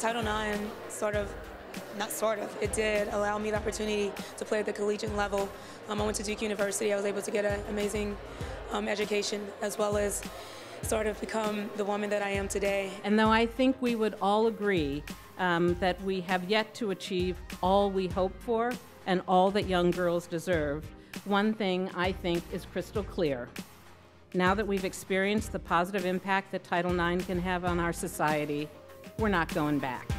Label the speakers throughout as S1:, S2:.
S1: Title IX it did allow me the opportunity to play at the collegiate level. I went to Duke University. I was able to get an amazing education, as well as sort of become the woman that I am today.
S2: And though I think we would all agree that we have yet to achieve all we hope for and all that young girls deserve, one thing I think is crystal clear. Now that we've experienced the positive impact that Title IX can have on our society, we're not going back.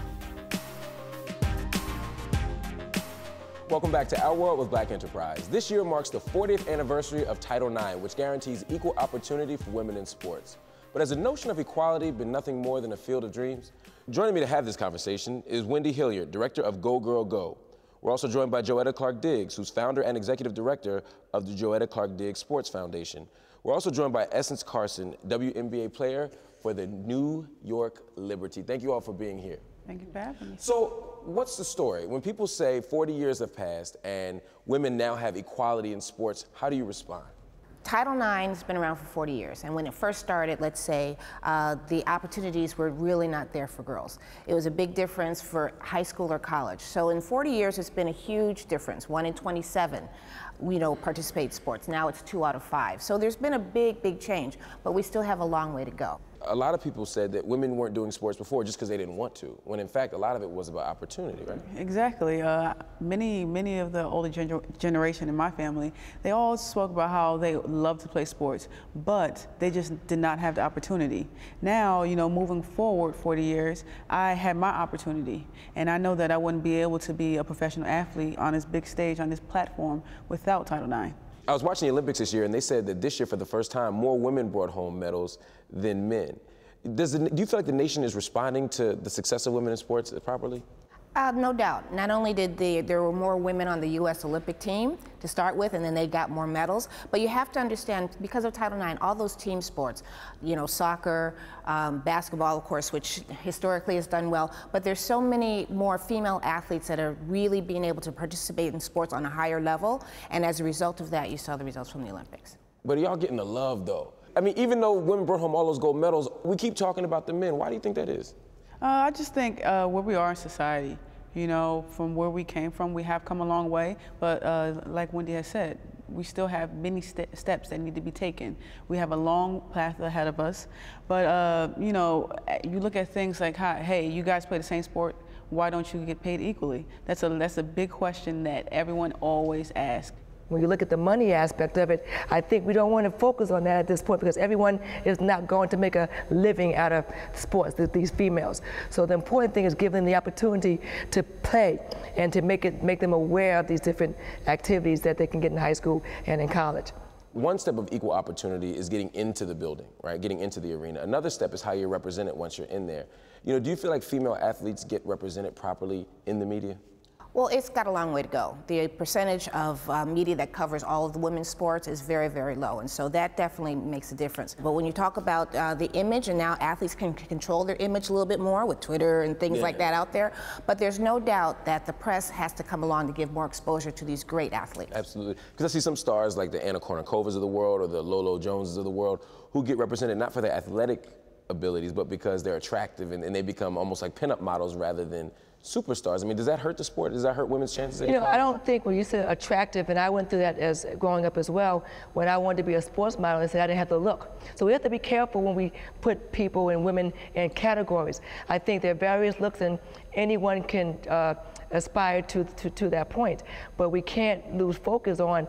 S3: Welcome back to Our World with Black Enterprise. This year marks the 40th anniversary of Title IX, which guarantees equal opportunity for women in sports. But has the notion of equality been nothing more than a field of dreams? Joining me to have this conversation is Wendy Hilliard, director of GoGirlGo. We're also joined by Joetta Clark Diggs, who's founder and executive director of the Joetta Clark Diggs Sports Foundation. We're also joined by Essence Carson, WNBA player for the New York Liberty. Thank you all for being here.
S4: Thank you for having me.
S3: So, what's the story? When people say 40 years have passed and women now have equality in sports, how do you respond?
S5: Title IX has been around for 40 years, and when it first started, let's say, the opportunities were really not there for girls. It was a big difference for high school or college. So in 40 years, it's been a huge difference. 1 in 27, participate in sports. Now it's 2 out of 5. So there's been a big, big change, but we still have a long way to go.
S3: A lot of people said that women weren't doing sports before just because they didn't want to, when in fact a lot of it was about opportunity, right?
S4: Exactly. Many of the older generation in my family, they all spoke about how they love to play sports, but they just did not have the opportunity. Now, moving forward 40 years, I had my opportunity, and I know that I wouldn't be able to be a professional athlete on this big stage, on this platform, without Title IX.
S3: I was watching the Olympics this year, and they said that this year, for the first time, more women brought home medals than men. Do you feel like the nation is responding to the success of women in sports properly?
S5: No doubt. Not only did there were more women on the U.S. Olympic team to start with, and then they got more medals, but you have to understand, because of Title IX, all those team sports, soccer, basketball, of course, which historically has done well, but there's so many more female athletes that are really being able to participate in sports on a higher level, and as a result of that, you saw the results from the Olympics.
S3: But are y'all getting the love, though? I mean, even though women brought home all those gold medals, we keep talking about the men. Why do you think that is?
S4: I just think where we are in society, from where we came from, we have come a long way, but like Wendy has said, we still have many steps that need to be taken. We have a long path ahead of us, but you look at things like, hey, you guys play the same sport, why don't you get paid equally? That's a big question that everyone always asks.
S6: When you look at the money aspect of it, I think we don't want to focus on that at this point, because everyone is not going to make a living out of sports, these females. So the important thing is giving them the opportunity to play and to make them aware of these different activities that they can get in high school and in college.
S3: One step of equal opportunity is getting into the building, right? Getting into the arena. Another step is how you're represented once you're in there. Do you feel like female athletes get represented properly in the media?
S5: Well, it's got a long way to go. The percentage of media that covers all of the women's sports is very, very low, and so that definitely makes a difference. But when you talk about the image, and now athletes can control their image a little bit more with Twitter and things like that out there, but there's no doubt that the press has to come along to give more exposure to these great athletes. Absolutely,
S3: because I see some stars like the Anna Kournikovas of the world or the Lolo Joneses of the world who get represented not for their athletic abilities, but because they're attractive and they become almost like pinup models rather than superstars. I mean, does that hurt the sport? Does that hurt women's chances?
S6: I don't think when you said attractive, and I went through that as growing up as well, when I wanted to be a sports model, I said I didn't have to look. So we have to be careful when we put people and women in categories. I think there are various looks, and anyone can aspire to that point, but we can't lose focus on,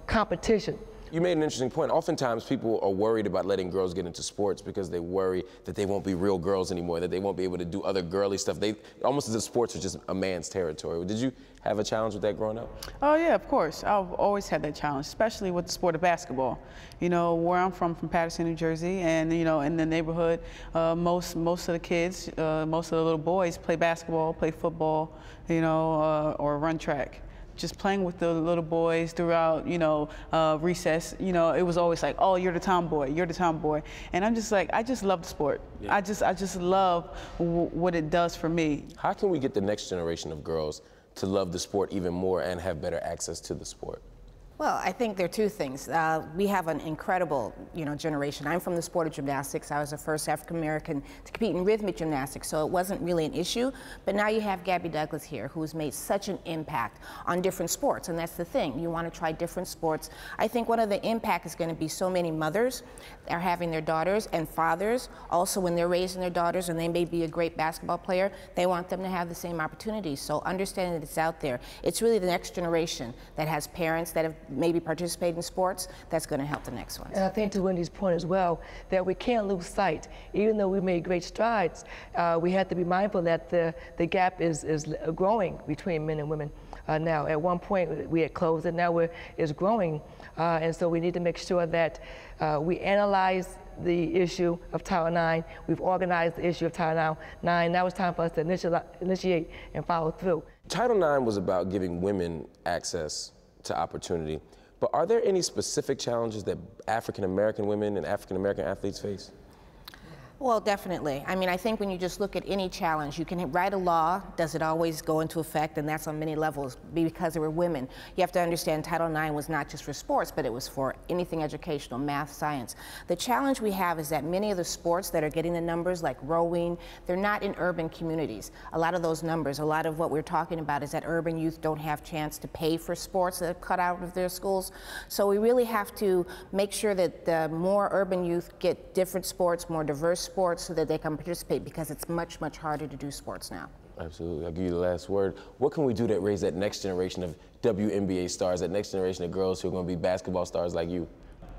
S6: competition.
S3: You made an interesting point. Oftentimes people are worried about letting girls get into sports because they worry that they won't be real girls anymore, that they won't be able to do other girly stuff. Almost as if sports are just a man's territory. Did you have a challenge with that growing up? Oh yeah, of course. I've always had that challenge, especially with the sport of basketball. Where I'm from Paterson, New Jersey, and in the neighborhood, most of the kids, most of the little boys play basketball, play football, or run track. Just playing with the little boys throughout, recess, it was always like, oh, you're the tomboy, you're the tomboy. And I'm just like, I just love the sport. Yeah. I just love what it does for me. How can we get the next generation of girls to love the sport even more and have better access to the sport?
S5: Well, I think there are two things. We have an incredible, generation. I'm from the sport of gymnastics. I was the first African American to compete in rhythmic gymnastics, so it wasn't really an issue. But now you have Gabby Douglas here, who's made such an impact on different sports, and that's the thing. You want to try different sports. I think one of the impact is going to be so many mothers are having their daughters, and fathers also when they're raising their daughters, and they may be a great basketball player, they want them to have the same opportunities. So understanding that it's out there. It's really the next generation that has parents that have maybe participate in sports, that's going to help the next ones.
S6: And I think to Wendy's point as well, that we can't lose sight. Even though we made great strides, we have to be mindful that the gap is growing between men and women now. At one point we had closed it, now it's growing. And so we need to make sure that we analyze the issue of Title IX. We've organized the issue of Title IX. Now it's time for us to initiate and follow through.
S3: Title IX was about giving women access to opportunity. But are there any specific challenges that African American women and African American athletes face?
S5: Well, definitely. I mean, I think when you just look at any challenge, you can write a law. Does it always go into effect? And that's on many levels because there were women. You have to understand Title IX was not just for sports, but it was for anything educational, math, science. The challenge we have is that many of the sports that are getting the numbers, like rowing, they're not in urban communities. A lot of those numbers, a lot of what we're talking about is that urban youth don't have chance to pay for sports that are cut out of their schools. So we really have to make sure that the more urban youth get different sports, more diverse sports, so that they can participate, because it's much, much harder to do sports now.
S3: Absolutely. I'll give you the last word. What can we do to raise that next generation of WNBA stars, that next generation of girls who are going to be basketball stars like you?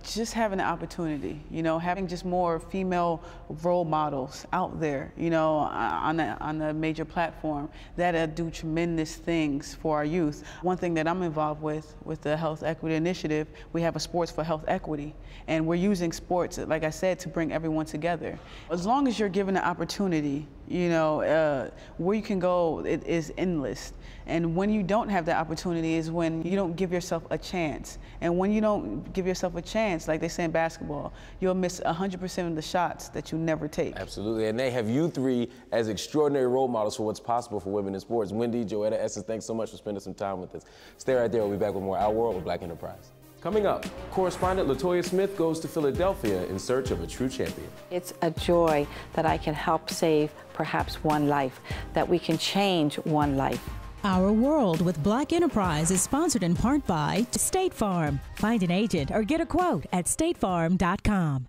S4: Just having the opportunity, having just more female role models out there, on a major platform that do tremendous things for our youth. One thing that I'm involved with the Health Equity Initiative, we have a Sports for Health Equity, and we're using sports, like I said, to bring everyone together. As long as you're given the opportunity, where you can go, it is endless. And when you don't have the opportunity is when you don't give yourself a chance. And when you don't give yourself a chance, like they say in basketball, you'll miss 100% of the shots that you never take.
S3: Absolutely, and they have you three as extraordinary role models for what's possible for women in sports. Wendy, Joetta, Essence, thanks so much for spending some time with us. Stay right there, we'll be back with more Our World with Black Enterprise. Coming up, correspondent LaToya Smith goes to Philadelphia in search of a true champion.
S7: It's a joy that I can help save perhaps one life, that we can change one life.
S8: Our World with Black Enterprise is sponsored in part by State Farm. Find an agent or get a quote at statefarm.com.